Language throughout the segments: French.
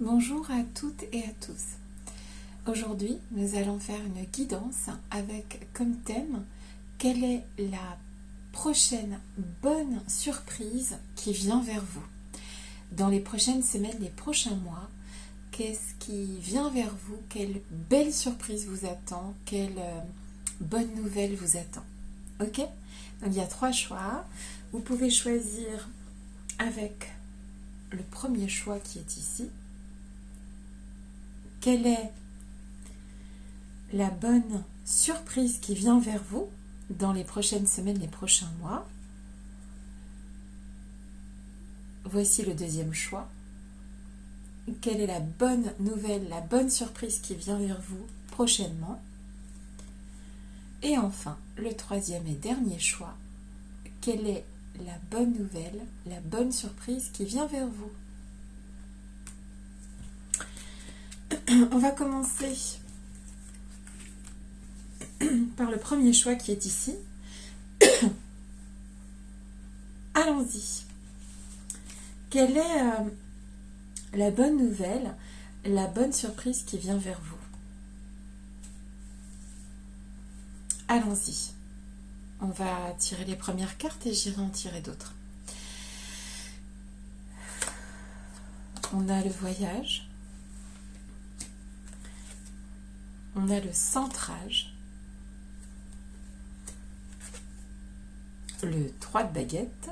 Bonjour à toutes et à tous. Aujourd'hui, nous allons faire une guidance avec comme thème quelle est la prochaine bonne surprise qui vient vers vous. Dans les prochaines semaines, les prochains mois, qu'est-ce qui vient vers vous? Quelle belle surprise vous attend? Quelle bonne nouvelle vous attend? Ok? Donc il y a 3 choix. Vous pouvez choisir avec le premier choix qui est ici. Quelle est la bonne surprise qui vient vers vous dans les prochaines semaines, les prochains mois? Voici le deuxième choix. Quelle est la bonne nouvelle, la bonne surprise qui vient vers vous prochainement? Et enfin, le troisième et dernier choix. Quelle est la bonne nouvelle, la bonne surprise qui vient vers vous? On va commencer par le premier choix qui est ici. Allons-y. Quelle est la bonne nouvelle, la bonne surprise qui vient vers vous? Allons-y. On va tirer les premières cartes et j'irai en tirer d'autres. On a le voyage. On a le centrage, le 3 de baguette,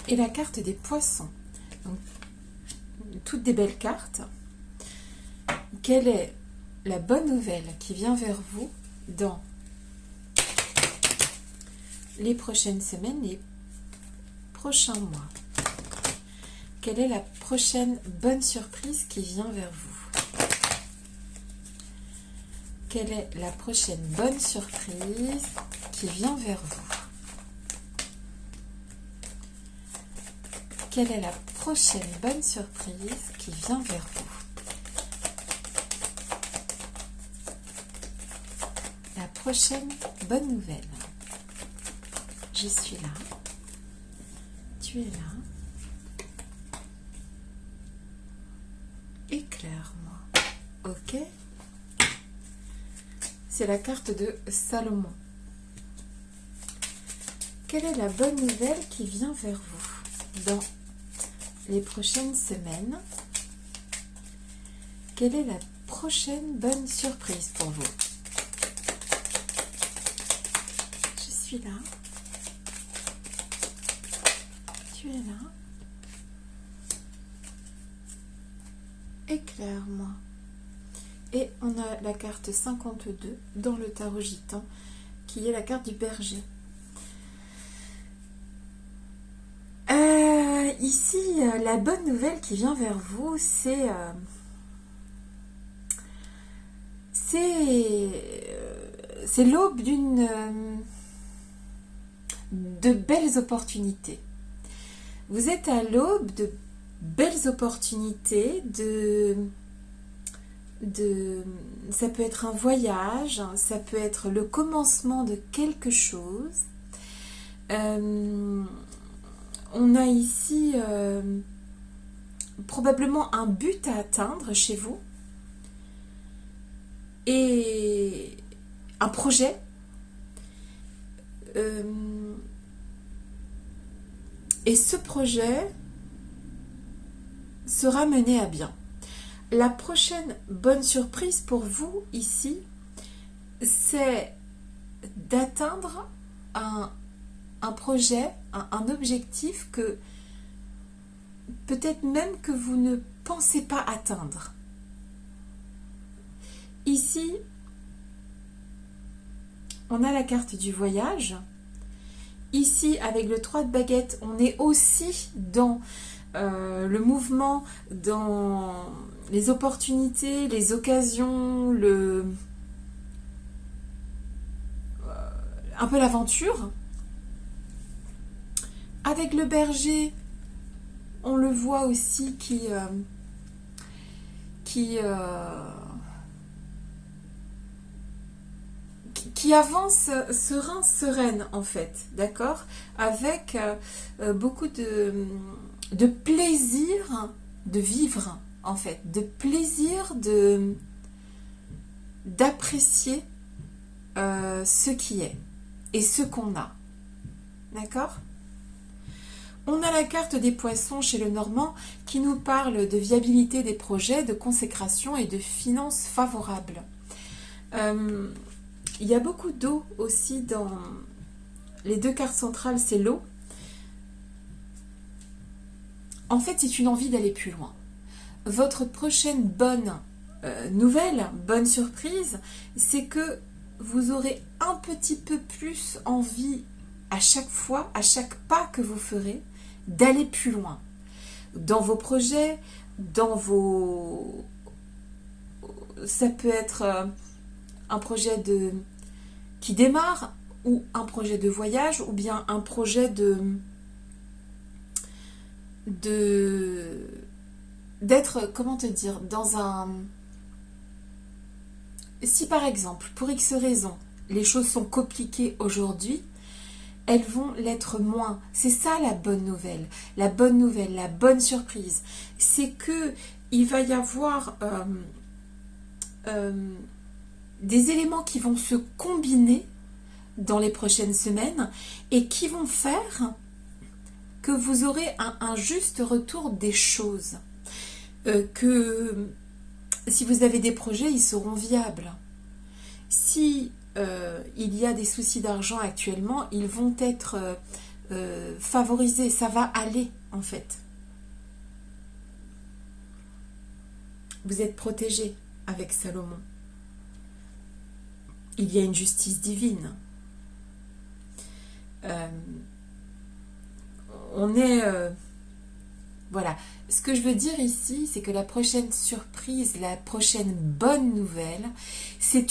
et la carte des poissons. Donc, toutes des belles cartes. Quelle est la bonne nouvelle qui vient vers vous dans les prochaines semaines, les prochains mois? Quelle est la prochaine bonne surprise qui vient vers vous? Quelle est la prochaine bonne surprise qui vient vers vous? Quelle est la prochaine bonne surprise qui vient vers vous? La prochaine bonne nouvelle. Je suis là. Tu es là. Éclaire-moi. Ok? C'est la carte de Salomon. Quelle est la bonne nouvelle qui vient vers vous dans les prochaines semaines? Quelle est la prochaine bonne surprise pour vous? Je suis là. Tu es là. Éclaire-moi. Et on a la carte 52 dans le tarot gitan, qui est la carte du berger. Ici, la bonne nouvelle qui vient vers vous, c'est l'aube de belles opportunités. Vous êtes à l'aube de belles opportunités, ça peut être un voyage, ça peut être le commencement de quelque chose. On a ici probablement un but à atteindre chez vous et un projet. Et ce projet sera mené à bien. La prochaine bonne surprise pour vous ici, c'est d'atteindre un projet, un objectif que peut-être même que vous ne pensez pas atteindre. Ici, on a la carte du voyage. Ici, avec le 3 de baguette, on est aussi dans le mouvement, dans les opportunités, les occasions, un peu l'aventure. Avec le berger, on le voit aussi qui qui avance serein, sereine en fait, d'accord, avec beaucoup de plaisir de vivre en fait, de plaisir d'apprécier ce qui est et ce qu'on a, d'accord. On a la carte des poissons chez le Normand qui nous parle de viabilité des projets, de consécration et de finances favorables. Il y a beaucoup d'eau aussi dans les deux cartes centrales, c'est l'eau. En fait, c'est une envie d'aller plus loin. Votre prochaine bonne nouvelle, bonne surprise, c'est que vous aurez un petit peu plus envie à chaque fois, à chaque pas que vous ferez, d'aller plus loin. Dans vos projets, dans vos... Ça peut être un projet qui démarre, ou un projet de voyage, ou bien un projet d'être, comment te dire, dans un... Si par exemple, pour X raisons, les choses sont compliquées aujourd'hui, elles vont l'être moins. C'est ça la bonne nouvelle. La bonne nouvelle, la bonne surprise. C'est que il va y avoir des éléments qui vont se combiner dans les prochaines semaines et qui vont faire que vous aurez un juste retour des choses. Que si vous avez des projets, ils seront viables. Si il y a des soucis d'argent actuellement, ils vont être favorisés. Ça va aller, en fait. Vous êtes protégé avec Salomon. Il y a une justice divine. On est... voilà. Ce que je veux dire ici, c'est que la prochaine surprise, la prochaine bonne nouvelle, c'est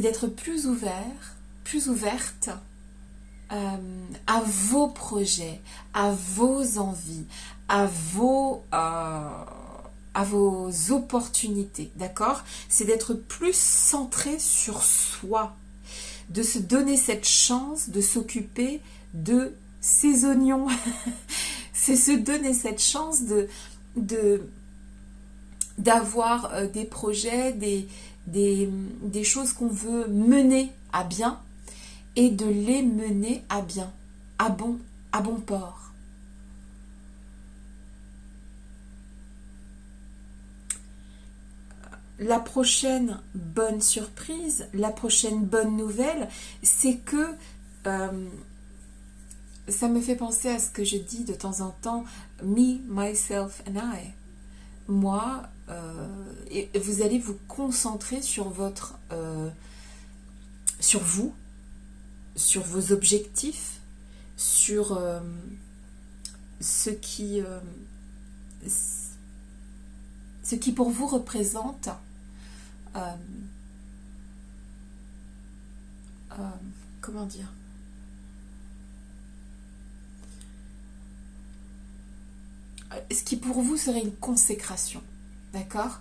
d'être plus ouvert, plus ouverte à vos projets, à vos envies, à vos opportunités, d'accord? C'est d'être plus centré sur soi, de se donner cette chance de s'occuper de ses oignons. C'est se donner cette chance d'avoir des projets, des choses qu'on veut mener à bien et de les mener à bien, à bon port. La prochaine bonne surprise, la prochaine bonne nouvelle, c'est que ça me fait penser à ce que je dis de temps en temps, me, myself and I. Moi, et vous allez vous concentrer sur sur vous, sur vos objectifs, sur ce qui pour vous représente comment dire, ce qui pour vous serait une consécration, d'accord?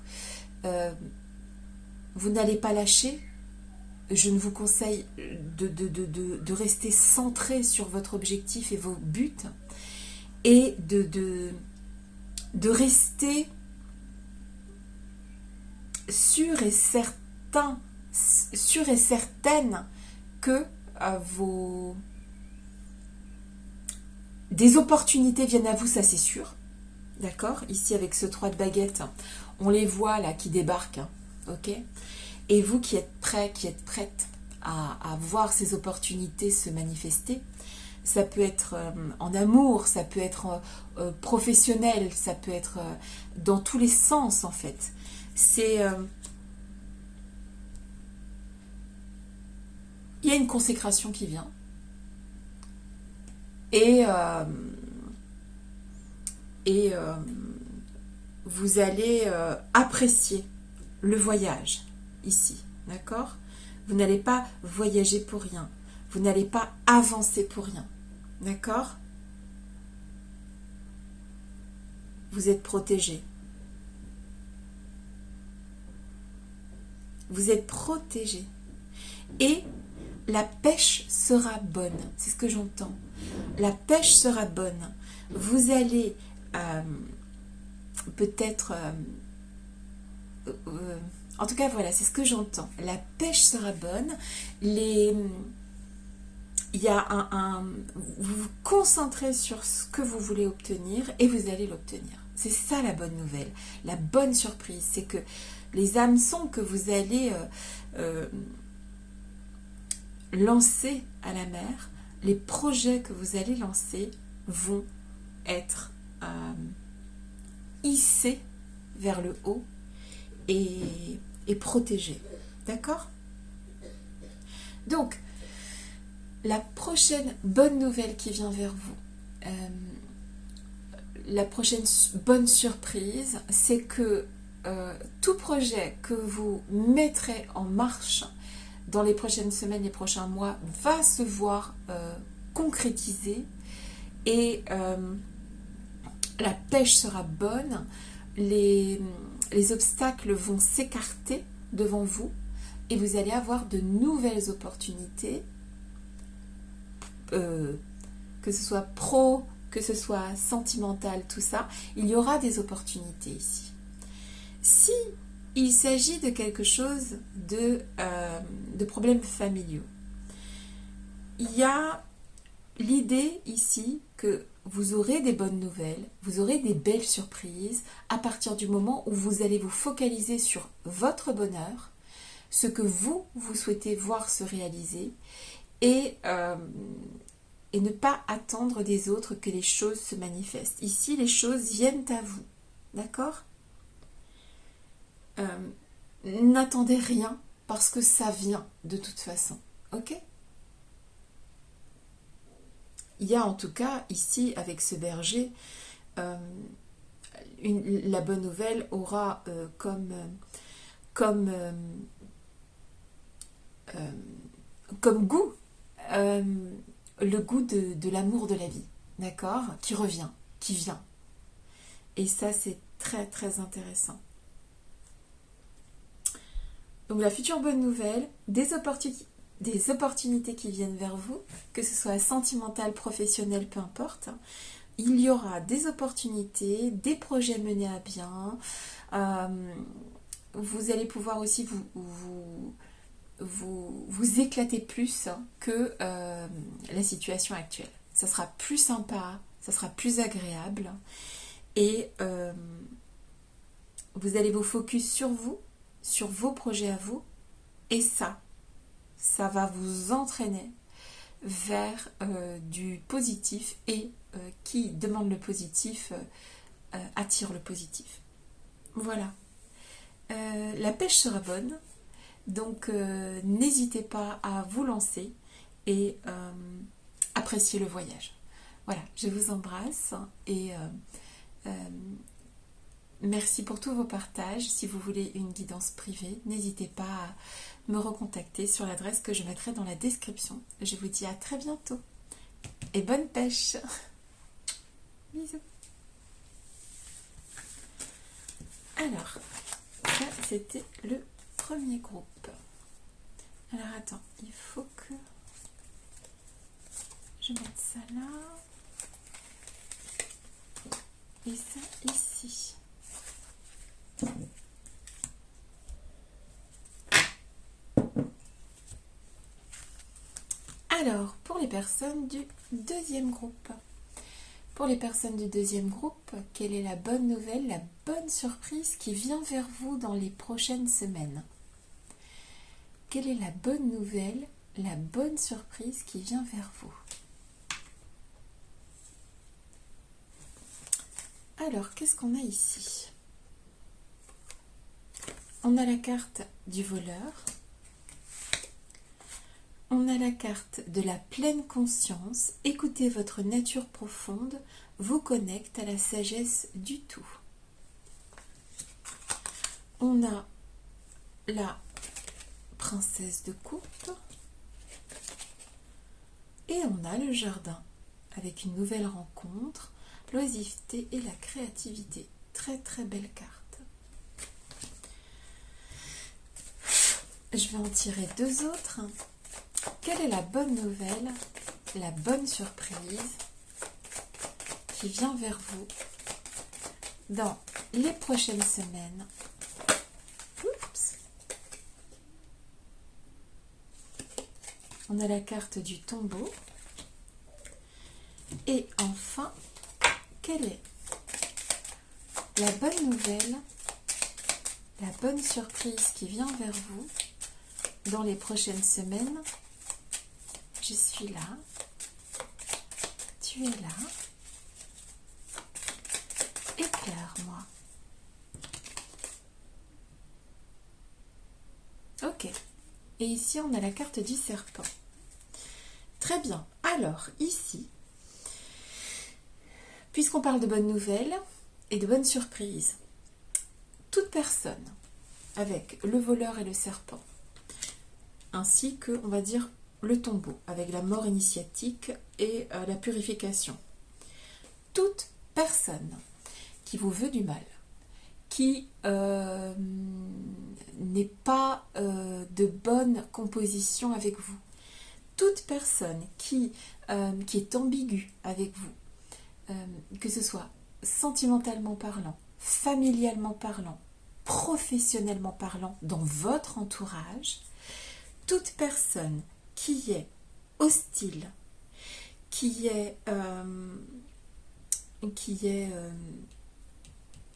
Vous n'allez pas lâcher. Je ne vous conseille de rester centré sur votre objectif et vos buts et de rester sûr et certaine que des opportunités viennent à vous, ça c'est sûr. D'accord? Ici, avec ce 3 de baguettes, on les voit là qui débarquent. Ok? Et vous qui êtes prêts, qui êtes prêtes à voir ces opportunités se manifester, ça peut être en amour, ça peut être professionnel, ça peut être dans tous les sens en fait. C'est... il y a une consécration qui vient. Et vous allez apprécier le voyage ici, d'accord? Vous n'allez pas voyager pour rien. Vous n'allez pas avancer pour rien, d'accord? Vous êtes protégé. vous êtes protégé. Et la pêche sera bonne, c'est ce que j'entends. La pêche sera bonne. Vous allez peut-être... en tout cas, voilà, c'est ce que j'entends. La pêche sera bonne. Il y a vous vous concentrez sur ce que vous voulez obtenir et vous allez l'obtenir. C'est ça la bonne nouvelle. La bonne surprise, c'est que les hameçons que vous allez lancer à la mer, les projets que vous allez lancer vont être hissés vers le haut et protégés. D'accord? Donc, la prochaine bonne nouvelle qui vient vers vous, la prochaine bonne surprise, c'est que tout projet que vous mettrez en marche dans les prochaines semaines, les prochains mois, va se voir concrétiser et la pêche sera bonne, les obstacles vont s'écarter devant vous et vous allez avoir de nouvelles opportunités, que ce soit pro, que ce soit sentimental, tout ça, il y aura des opportunités ici. Si il s'agit de quelque chose de problèmes familiaux, il y a l'idée ici que vous aurez des bonnes nouvelles, vous aurez des belles surprises à partir du moment où vous allez vous focaliser sur votre bonheur, ce que vous souhaitez voir se réaliser et ne pas attendre des autres que les choses se manifestent. Ici, les choses viennent à vous. D'accord ? N'attendez rien parce que ça vient de toute façon. Ok ? Il y a en tout cas ici, avec ce berger, la bonne nouvelle aura comme goût le goût de l'amour de la vie, d'accord, qui revient, qui vient. Et ça, c'est très très intéressant. Donc la future bonne nouvelle, des opportunités qui viennent vers vous, que ce soit sentimental, professionnel, peu importe. Il y aura des opportunités, des projets menés à bien. Vous allez pouvoir aussi vous éclater plus que la situation actuelle. Ça sera plus sympa, ça sera plus agréable et vous allez vous focus sur vous, sur vos projets à vous et ça va vous entraîner vers du positif et qui demande le positif attire le positif. Voilà. La pêche sera bonne. Donc, n'hésitez pas à vous lancer et apprécier le voyage. Voilà, je vous embrasse et merci pour tous vos partages. Si vous voulez une guidance privée, n'hésitez pas à me recontacter sur l'adresse que je mettrai dans la description. Je vous dis à très bientôt et bonne pêche. Bisous. Alors, ça c'était le premier groupe. Alors attends, il faut que je mette ça là et ça ici. Alors, pour les personnes du deuxième groupe. Pour les personnes du deuxième groupe, quelle est la bonne nouvelle, la bonne surprise qui vient vers vous dans les prochaines semaines? Quelle est la bonne nouvelle, la bonne surprise qui vient vers vous? Alors, qu'est-ce qu'on a ici? On a la carte du voleur. On a la carte de la pleine conscience. Écoutez votre nature profonde, vous connecte à la sagesse du tout. On a la princesse de coupe. Et on a le jardin, avec une nouvelle rencontre, l'oisiveté et la créativité. Très très belle carte. je vais en tirer deux autres. Quelle est la bonne nouvelle, la bonne surprise qui vient vers vous dans les prochaines semaines? Oups. On a la carte du tombeau. Et enfin, quelle est la bonne nouvelle, la bonne surprise qui vient vers vous dans les prochaines semaines? Je suis là, tu es là, éclaire-moi. Ok, et ici on a la carte du serpent. Très bien, alors ici, puisqu'on parle de bonnes nouvelles et de bonnes surprises, toute personne avec le voleur et le serpent, ainsi que, on va dire, le tombeau, avec la mort initiatique et la purification. Toute personne qui vous veut du mal, qui n'est pas de bonne composition avec vous, toute personne qui est ambiguë avec vous, que ce soit sentimentalement parlant, familialement parlant, professionnellement parlant, dans votre entourage, toute personne qui est hostile, qui est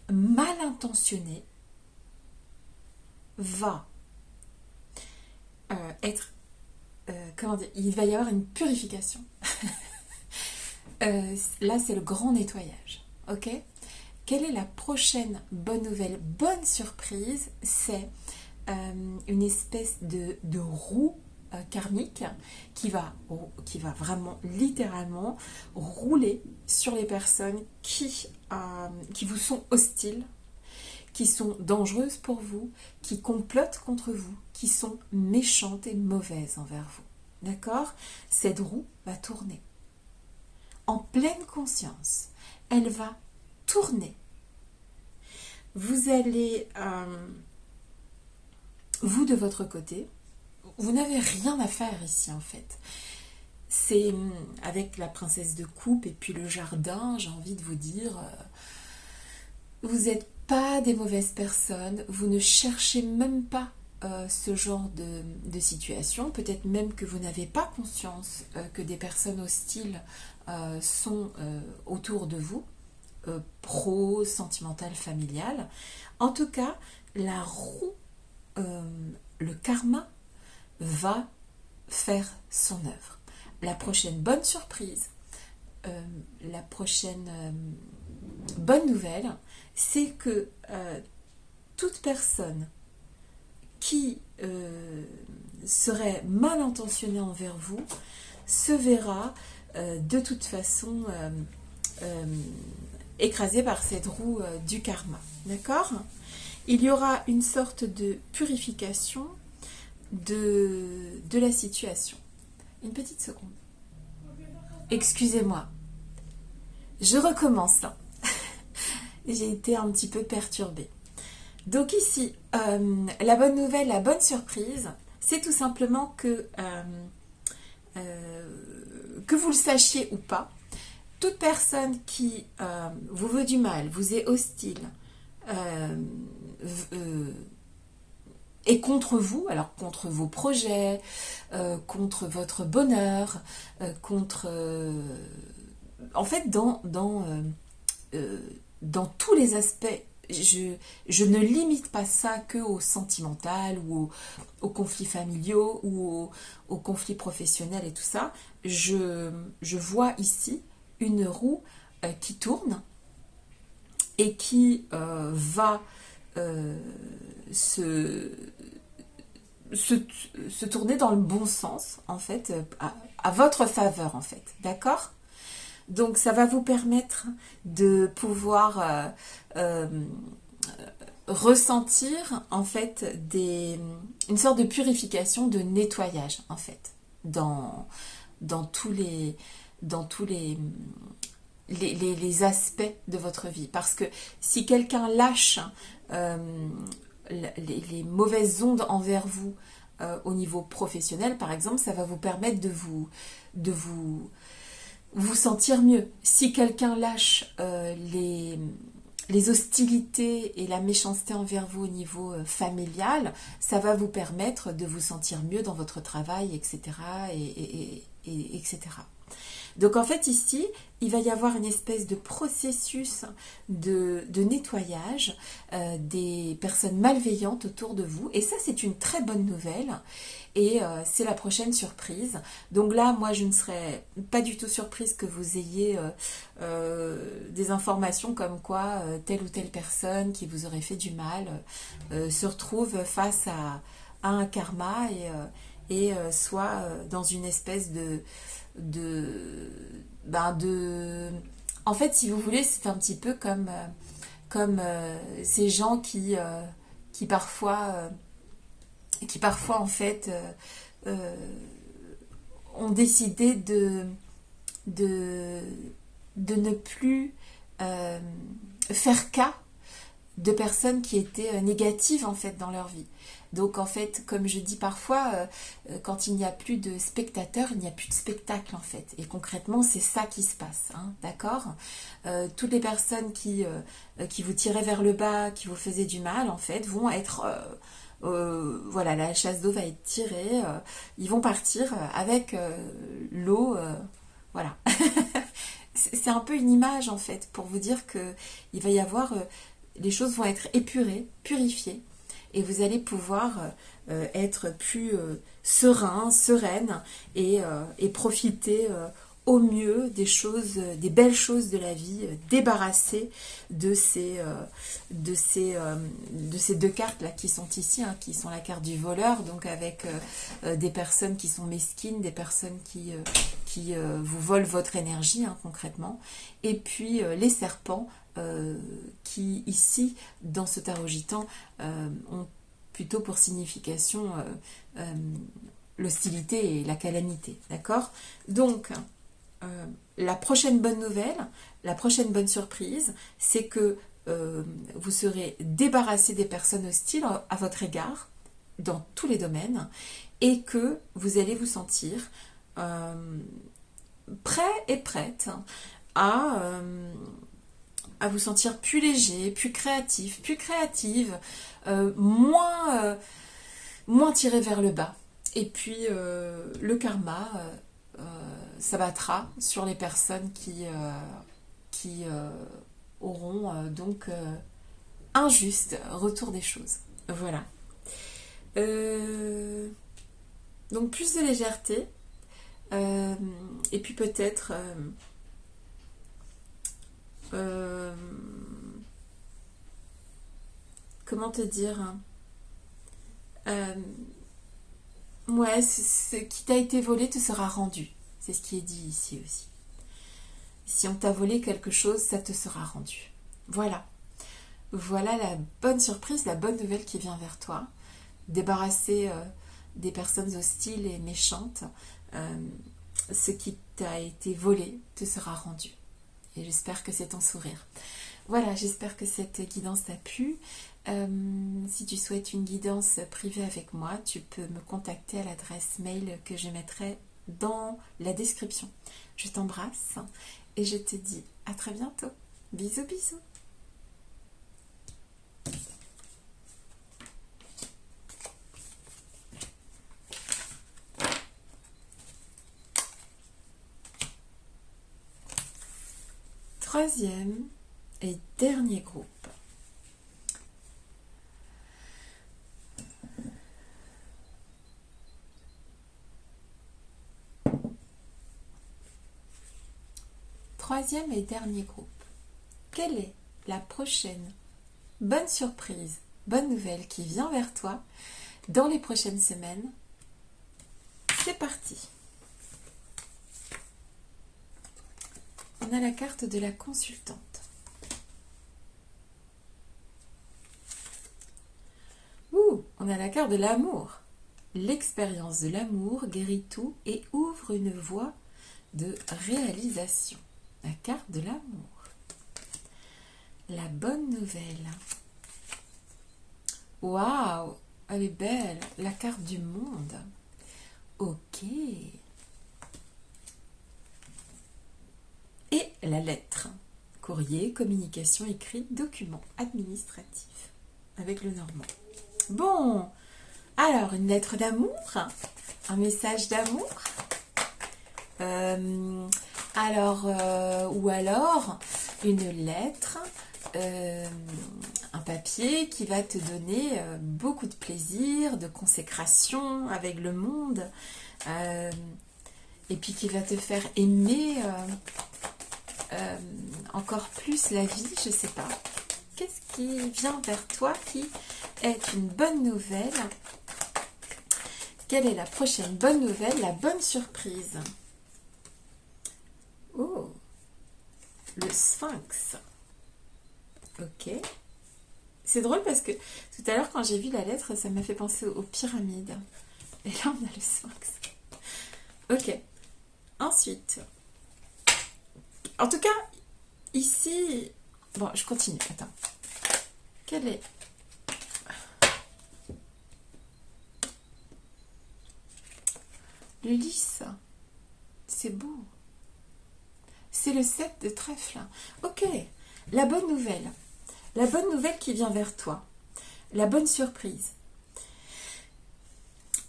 mal intentionnée, va être, comment dire, il va y avoir une purification. Là, c'est le grand nettoyage. Ok ? Quelle est la prochaine bonne nouvelle, bonne surprise? C'est une espèce de roue karmique qui va vraiment littéralement rouler sur les personnes qui vous sont hostiles, qui sont dangereuses pour vous, qui complotent contre vous, qui sont méchantes et mauvaises envers vous. D'accord? Cette roue va tourner. En pleine conscience, elle va tourner. Vous allez, vous de votre côté, vous n'avez rien à faire ici en fait. C'est avec la princesse de coupe et puis le jardin, j'ai envie de vous dire, vous n'êtes pas des mauvaises personnes, vous ne cherchez même pas ce genre de situation, peut-être même que vous n'avez pas conscience que des personnes hostiles sont autour de vous, pro, sentimentale, familiale. En tout cas, la roue, le karma va faire son œuvre. La prochaine bonne surprise, la prochaine bonne nouvelle, c'est que toute personne qui serait mal intentionnée envers vous se verra de toute façon écrasée par cette roue du karma. D'accord ? Il y aura une sorte de purification de la situation. Une petite seconde. Excusez-moi. Je recommence là. J'ai été un petit peu perturbée. Donc ici, la bonne nouvelle, la bonne surprise, c'est tout simplement que vous le sachiez ou pas, toute personne qui vous veut du mal, vous est hostile, et contre vous, alors contre vos projets, contre votre bonheur, contre... en fait, dans tous les aspects, je ne limite pas ça que au sentimental ou aux conflits familiaux ou aux conflits professionnels et tout ça. Je vois ici une roue qui tourne et qui va se tourner dans le bon sens, en fait, à votre faveur, en fait. D'accord ? Donc, ça va vous permettre de pouvoir ressentir, en fait, une sorte de purification, de nettoyage, en fait, dans tous les aspects de votre vie. Parce que si quelqu'un lâche les mauvaises ondes envers vous au niveau professionnel, par exemple, ça va vous permettre de vous sentir mieux. Si quelqu'un lâche les hostilités et la méchanceté envers vous au niveau familial, ça va vous permettre de vous sentir mieux dans votre travail, etc. etc. Donc en fait ici, il va y avoir une espèce de processus de nettoyage des personnes malveillantes autour de vous. Et ça, c'est une très bonne nouvelle. Et c'est la prochaine surprise. Donc là, moi, je ne serais pas du tout surprise que vous ayez des informations comme quoi telle ou telle personne qui vous aurait fait du mal se retrouve face à un karma et soit dans une espèce en fait, si vous voulez, c'est un petit peu comme ces gens qui parfois en fait ont décidé de, de ne plus faire cas de personnes qui étaient négatives en fait dans leur vie. Donc en fait, comme je dis parfois, quand il n'y a plus de spectateurs, il n'y a plus de spectacle en fait. Et concrètement, c'est ça qui se passe, hein, d'accord. Toutes les personnes qui vous tiraient vers le bas, qui vous faisaient du mal, en fait, vont être... voilà, la chasse d'eau va être tirée, ils vont partir avec l'eau, voilà. C'est un peu une image en fait, pour vous dire que il va y avoir... les choses vont être épurées, purifiées, et vous allez pouvoir être plus serein, sereine, et profiter au mieux des choses, des belles choses de la vie, débarrasser de ces deux cartes là qui sont ici, hein, qui sont la carte du voleur, donc avec des personnes qui sont mesquines, des personnes qui vous volent votre énergie, hein, concrètement, et puis les serpents qui ici dans ce tarot gitan ont plutôt pour signification l'hostilité et la calamité, d'accord. Donc la prochaine bonne nouvelle, la prochaine bonne surprise, c'est que vous serez débarrassé des personnes hostiles à votre égard dans tous les domaines, et que vous allez vous sentir prêt et prête à vous sentir plus léger, plus créatif, plus créative, moins tiré vers le bas. Et puis le karma s'abattra sur les personnes qui auront donc un juste retour des choses. Voilà. Donc plus de légèreté, et puis peut-être comment te dire, ouais, ce qui t'a été volé te sera rendu. C'est ce qui est dit ici aussi. Si on t'a volé quelque chose, ça te sera rendu. Voilà. Voilà la bonne surprise, la bonne nouvelle qui vient vers toi. Débarrasser des personnes hostiles et méchantes. Ce qui t'a été volé te sera rendu. Et j'espère que c'est ton sourire. Voilà, j'espère que cette guidance t'a plu. Si tu souhaites une guidance privée avec moi, tu peux me contacter à l'adresse mail que je mettrai dans la description. Je t'embrasse et je te dis à très bientôt. Bisous, bisous. Troisième et dernier groupe. Troisième et dernier groupe. Quelle est la prochaine bonne surprise, bonne nouvelle qui vient vers toi dans les prochaines semaines? C'est parti. On a la carte de la consultante. On a la carte de l'amour. L'expérience de l'amour guérit tout et ouvre une voie de réalisation. La carte de l'amour. La bonne nouvelle. Waouh! elle est belle. La carte du monde. Ok. Et la lettre. Courrier, communication écrite, document administratif. Avec le normand. Bon. Alors, une lettre d'amour. Un message d'amour. Ou alors, une lettre. Un papier qui va te donner beaucoup de plaisir, de consécration avec le monde. Et puis qui va te faire aimer encore plus la vie, je sais pas. Qu'est-ce qui vient vers toi qui est une bonne nouvelle? Quelle est la prochaine bonne nouvelle, la bonne surprise? Oh, le Sphinx. Ok. C'est drôle parce que tout à l'heure, quand j'ai vu la lettre, ça m'a fait penser aux pyramides. Et là, on a le Sphinx. Ok. Ensuite. En tout cas, ici... Bon, je continue. Attends. Quel est... Le lys. C'est beau. C'est le 7 de trèfle. Ok. La bonne nouvelle. La bonne nouvelle qui vient vers toi. La bonne surprise.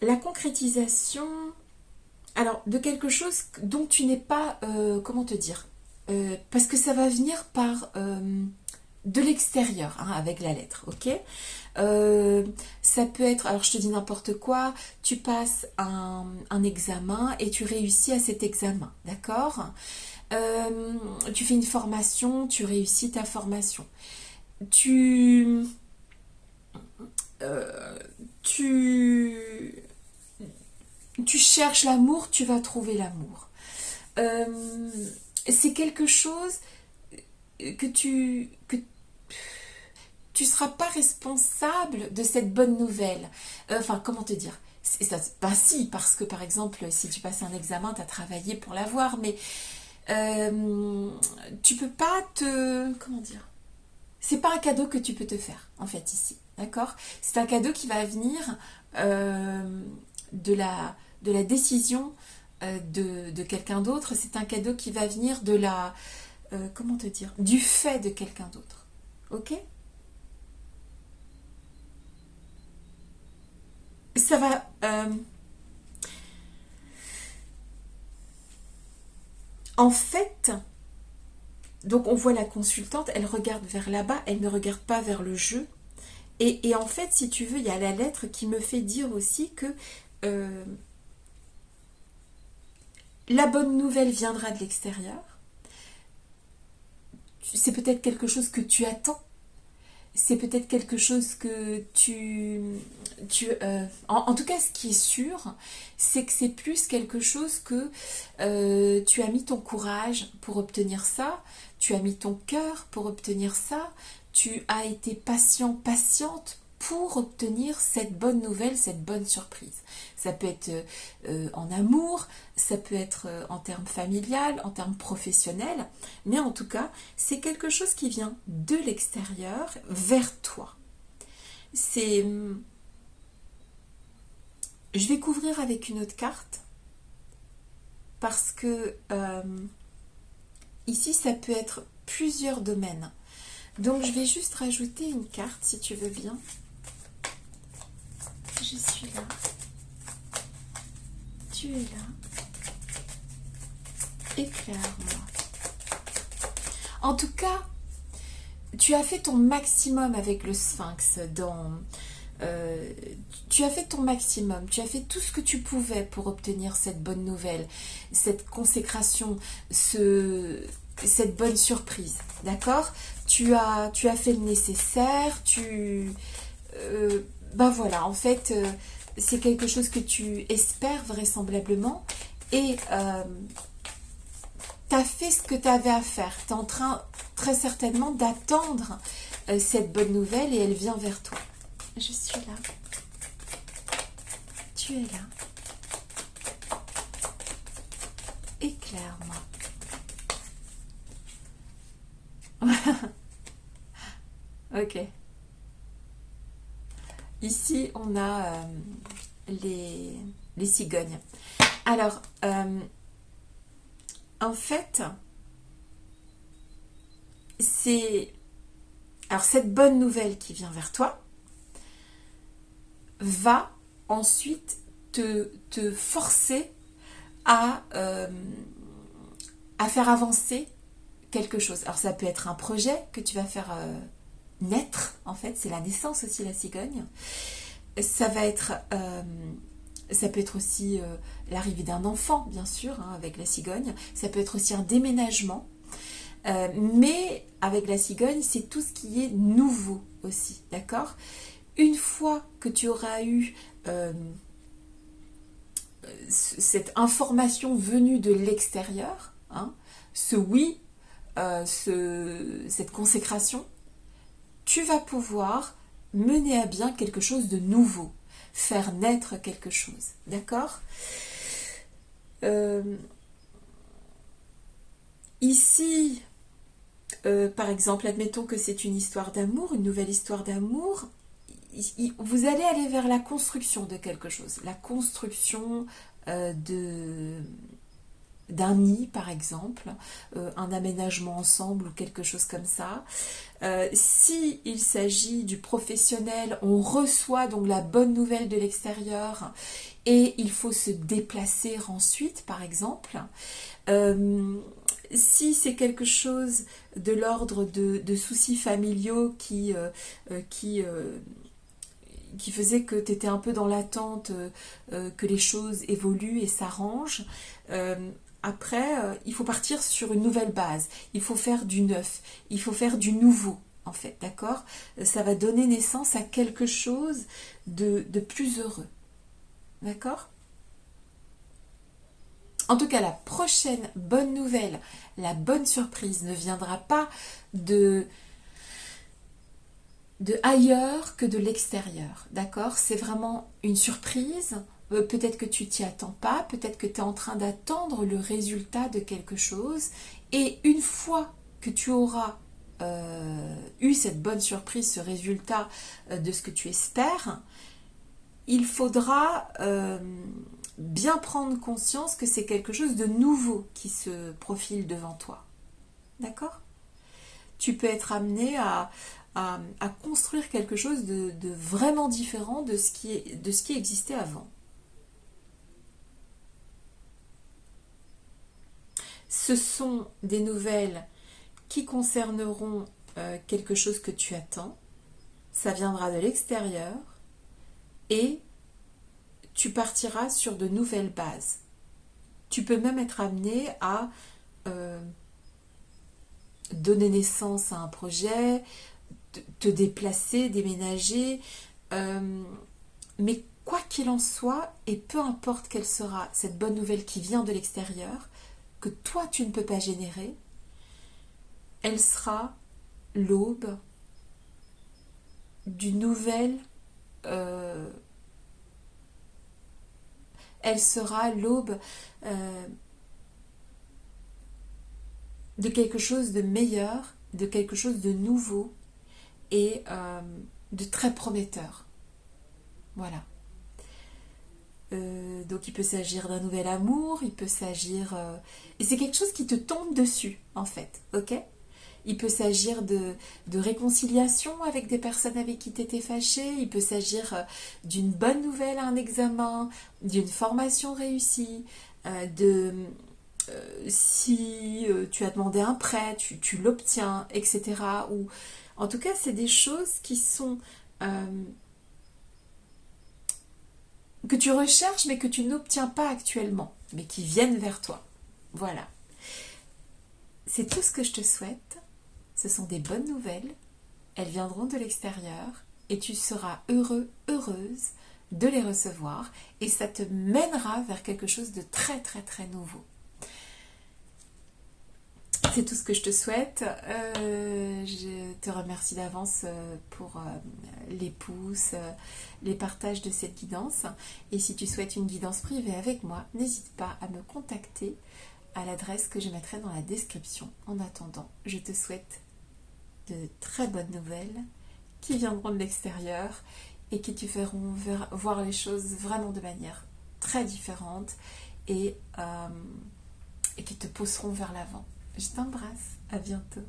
La concrétisation... Alors, de quelque chose dont tu n'es pas... comment te dire parce que ça va venir par de l'extérieur, hein, avec la lettre, ok. Ça peut être, alors je te dis n'importe quoi, tu passes un examen et tu réussis à cet examen, d'accord. Tu fais une formation, tu réussis ta formation. Tu cherches l'amour, tu vas trouver l'amour. C'est quelque chose que tu seras pas responsable de cette bonne nouvelle. Enfin, comment te dire? Ça, bah si, parce que par exemple, si tu passes un examen, tu as travaillé pour l'avoir, mais tu peux pas te... Comment dire? C'est pas un cadeau que tu peux te faire, en fait, ici. D'accord? C'est un cadeau qui va venir de la décision de quelqu'un d'autre. C'est un cadeau qui va venir de la... comment te dire? Du fait de quelqu'un d'autre. Ok? Ça va... en fait... Donc on voit la consultante, elle regarde vers là-bas, elle ne regarde pas vers le jeu. Et en fait, si tu veux, il y a la lettre qui me fait dire aussi que la bonne nouvelle viendra de l'extérieur. C'est peut-être quelque chose que tu attends. C'est peut-être quelque chose que en tout cas, ce qui est sûr, c'est que c'est plus quelque chose que tu as mis ton courage pour obtenir ça, tu as mis ton cœur pour obtenir ça, tu as été patient, patiente pour obtenir cette bonne nouvelle, cette bonne surprise. Ça peut être en amour, ça peut être en termes familial, en termes professionnels, mais en tout cas, c'est quelque chose qui vient de l'extérieur vers toi. C'est... Je vais couvrir avec une autre carte parce que ici, ça peut être plusieurs domaines. Donc, je vais juste rajouter une carte, si tu veux bien. Je suis là. Tu es là. Éclaire-moi. En tout cas, tu as fait ton maximum avec le Sphinx tu as fait ton maximum, tu as fait tout ce que tu pouvais pour obtenir cette bonne nouvelle, cette consécration, cette bonne surprise, d'accord? Tu as fait le nécessaire, ben voilà, en fait, c'est quelque chose que tu espères vraisemblablement et tu as fait ce que tu avais à faire. Tu es en train, très certainement, d'attendre cette bonne nouvelle et elle vient vers toi. Je suis là. Tu es là. Éclaire-moi. Ok. Ici, on a les cigognes. Alors, en fait, cette bonne nouvelle qui vient vers toi va ensuite te forcer à faire avancer quelque chose. Alors ça peut être un projet que tu vas faire naître, en fait, c'est la naissance aussi, la cigogne. Ça peut être aussi l'arrivée d'un enfant, bien sûr, hein, avec la cigogne. Ça peut être aussi un déménagement. Mais avec la cigogne, c'est tout ce qui est nouveau aussi, d'accord? Une fois que tu auras eu cette information venue de l'extérieur, hein, ce oui, cette consécration, tu vas pouvoir mener à bien quelque chose de nouveau, faire naître quelque chose, d'accord? Ici, par exemple, admettons que c'est une histoire d'amour, une nouvelle histoire d'amour, vous allez aller vers la construction de quelque chose, la construction d'un nid par exemple, un aménagement ensemble ou quelque chose comme ça. Si il s'agit du professionnel, on reçoit donc la bonne nouvelle de l'extérieur et il faut se déplacer ensuite par exemple. Si c'est quelque chose de l'ordre de soucis familiaux qui faisait que tu étais un peu dans l'attente que les choses évoluent et s'arrangent, après, il faut partir sur une nouvelle base. Il faut faire du neuf. Il faut faire du nouveau, en fait, d'accord? Ça va donner naissance à quelque chose de plus heureux. D'accord? En tout cas, la prochaine bonne nouvelle, la bonne surprise ne viendra pas de ailleurs que de l'extérieur, d'accord? C'est vraiment une surprise. Peut-être que tu t'y attends pas, peut-être que tu es en train d'attendre le résultat de quelque chose. Et une fois que tu auras eu cette bonne surprise, ce résultat de ce que tu espères, il faudra bien prendre conscience que c'est quelque chose de nouveau qui se profile devant toi. D'accord? Tu peux être amené à construire quelque chose de vraiment différent de ce qui existait avant. Ce sont des nouvelles qui concerneront quelque chose que tu attends. Ça viendra de l'extérieur et tu partiras sur de nouvelles bases. Tu peux même être amené à donner naissance à un projet, te déplacer, déménager, mais quoi qu'il en soit, et peu importe quelle sera cette bonne nouvelle qui vient de l'extérieur, que toi tu ne peux pas générer, elle sera l'aube d'une nouvelle, elle sera l'aube de quelque chose de meilleur, de quelque chose de nouveau et de très prometteur. Voilà. Donc il peut s'agir d'un nouvel amour, il peut s'agir... et c'est quelque chose qui te tombe dessus, en fait, ok? Il peut s'agir de réconciliation avec des personnes avec qui tu étais fâché, il peut s'agir d'une bonne nouvelle à un examen, d'une formation réussie, si tu as demandé un prêt, tu l'obtiens, etc. Ou, en tout cas, c'est des choses qui sont... que tu recherches mais que tu n'obtiens pas actuellement, mais qui viennent vers toi. Voilà. C'est tout ce que je te souhaite. Ce sont des bonnes nouvelles. Elles viendront de l'extérieur et tu seras heureux, heureuse de les recevoir et ça te mènera vers quelque chose de très très très nouveau. C'est tout ce que je te souhaite. Je te remercie d'avance pour les pouces, les partages de cette guidance. Et si tu souhaites une guidance privée avec moi, n'hésite pas à me contacter à l'adresse que je mettrai dans la description. En attendant, je te souhaite de très bonnes nouvelles qui viendront de l'extérieur et qui te feront voir les choses vraiment de manière très différente et qui te pousseront vers l'avant. Je t'embrasse, à bientôt.